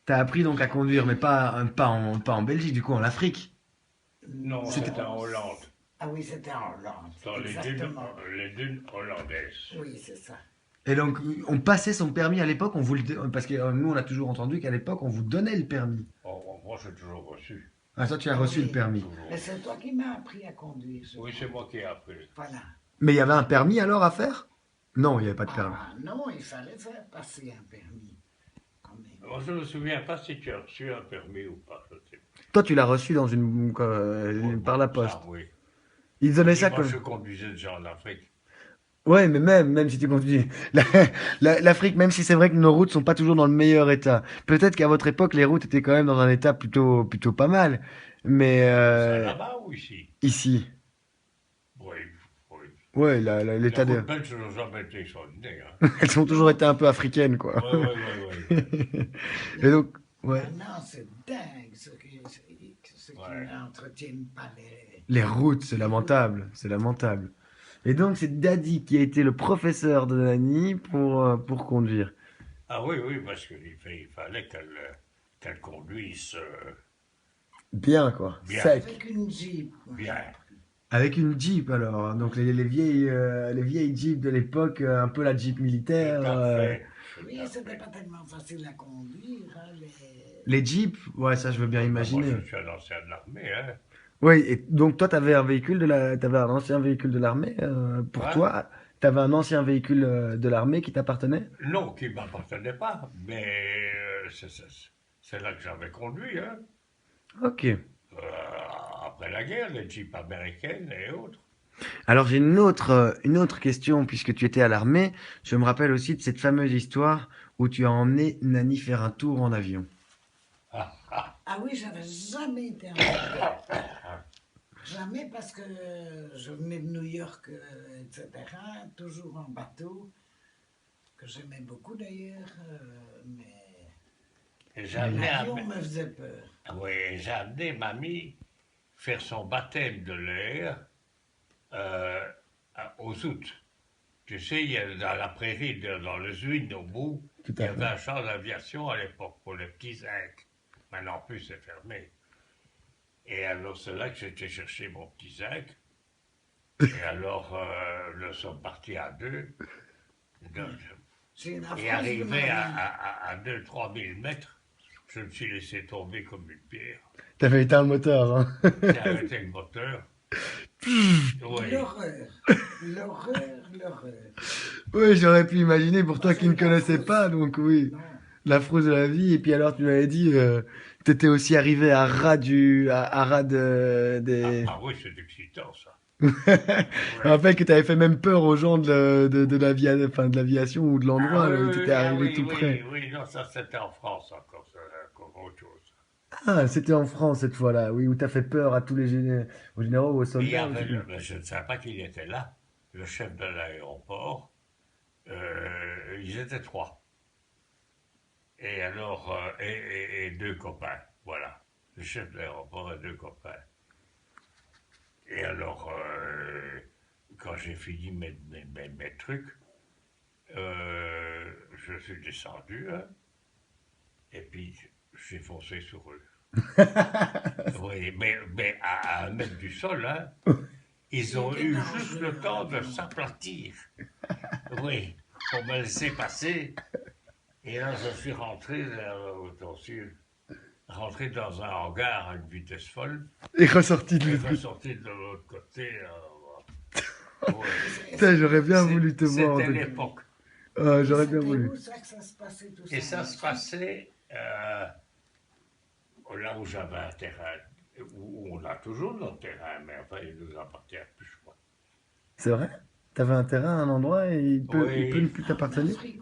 T'as appris donc à conduire, mais pas en Belgique, du coup, en Afrique. Non, C'était... c'était Non, en Hollande, ah oui, c'était en Hollande, dans exactement. les dunes hollandaises. Oui, c'est ça. Et donc, on passait son permis à l'époque, on vous parce que nous, on a toujours entendu qu'à l'époque, on vous donnait le permis. Moi, j'ai toujours reçu. Ah, toi, tu as Ah reçu le oui, permis. Toujours mais c'est reçu. toi qui m'as appris à conduire, je Oui, crois. c'est moi qui ai appris. Voilà. Mais il y avait un permis alors à faire? Non, il n'y avait pas de permis. Ah non, il fallait faire passer un permis, quand même. Moi, je ne me souviens pas si tu as reçu un permis ou pas. Je sais Toi, tu l'as reçu dans pas. par la Ça, poste. oui. Ils donnaient ça Moi, comme... je conduisais déjà en Afrique. Ouais, mais même si tu conduis... la- L'Afrique, même si c'est vrai que nos routes sont pas toujours dans le meilleur état. Peut-être qu'à votre époque, les routes étaient quand même dans un état plutôt pas mal. Mais Ça là-bas ou ici? ici, Oui, oui. ouais, Les l'état de... routes belges n'ont jamais été extraordinaires. Elles ont toujours été un peu africaines, quoi. Oui, oui, oui, oui, oui. Et Mais donc, ouais. maintenant, c'est dingue ce qui Ouais. n'entretiennent pas Les routes, c'est lamentable, c'est lamentable. Et donc, c'est Daddy qui a été le professeur de Nani pour conduire. Ah oui, oui, parce il fallait qu'elle conduise Bien, quoi. bien, Sec. avec une Jeep. Moi, j'ai bien. appris. Avec une Jeep, alors, hein. Donc, les vieilles Jeeps de l'époque, un peu la Jeep militaire. Tout à fait, Oui, tout à c'était fait. pas tellement facile à conduire, hein, Les Jeeps, ouais, ça, je veux bien Oui, ben moi, imaginer. je suis un ancien de l'armée, hein. Oui, et donc, toi, t'avais un ancien véhicule de l'armée, pour Quoi? toi, t'avais un ancien véhicule de l'armée qui t'appartenait? Non, qui ne m'appartenait pas, mais c'est là que j'avais conduit, hein. Ok. Après la guerre, les jeeps américaines et autres. Alors j'ai une autre question, puisque tu étais à l'armée. Je me rappelle aussi de cette fameuse histoire où tu as emmené Nani faire un tour en avion. Ah, ah, Ah oui, j'avais jamais été en avion. Jamais parce que je venais de New York, etc. Toujours en bateau, que j'aimais beaucoup d'ailleurs, mais et l'avion me faisait peur. oui, j'ai amené mamie faire son baptême de l'air euh, aux août. Tu sais, dans la prairie, dans le Zuid, au bout, Tout il y à avait fait. un champ d'aviation à l'époque pour les petits zincs. Maintenant, plus, c'est fermé. Et alors, c'est là que j'étais chercher mon petit zinc. Et alors, nous sommes partis à deux. Donc, C'est la et France de ma arrivé vie. à 2-3 000 mètres, je me suis laissé tomber comme une pierre. T'avais éteint le moteur, hein. J'ai arrêté le moteur. Oui. L'horreur, l'horreur, l'horreur. Oui, j'aurais pu imaginer pour Moi, toi qui j'ai ne eu la connaissais frousse. pas, donc oui, Non. la frousse de la vie. Et puis alors tu m'avais dit, t'étais aussi arrivé à ras Ah, des... ah oui, c'est excitant, ça. Je me Ouais. rappelle que t'avais fait même peur aux gens enfin, de l'aviation ou de Ah l'endroit oui, là où oui, t'étais oui, ah arrivé oui, tout près. oui, oui, non, ça c'était en France encore, c'est encore autre chose. Ah, c'était en France cette fois-là, oui, où t'as fait peur à tous aux généraux ou aux Et il y soldats, ou je avait, sais plus. mais je ne savais pas qu'il était là, le chef de l'aéroport, ils étaient trois. Et alors, et deux copains, voilà. Le chef de l'aéroport et deux copains. Et alors, quand j'ai fini mes trucs, je suis descendu, hein, et puis j'ai foncé sur eux. Oui, mais à 1 mètre du sol, hein, ils ont C'était eu juste le dangereux, temps de l'avion. s'aplatir. Oui, pour me laisser passer. Et là, je suis rentré au sud, rentré dans un hangar à une vitesse folle Et ressorti de et l'autre côté. ressorti de l'autre côté. Oui, Putain, j'aurais bien voulu te voir en c'était tout cas. l'époque. Ah, Et j'aurais bien c'était voulu. où ça que ça se passait tout Et ça en ça se Afrique? passait là où j'avais un terrain, où on a toujours notre terrain, mais enfin, il nous appartient plus, je crois. C'est vrai? T'avais un terrain, un endroit et il peut ne Oui, plus Ah, en t'appartenir? Afrique,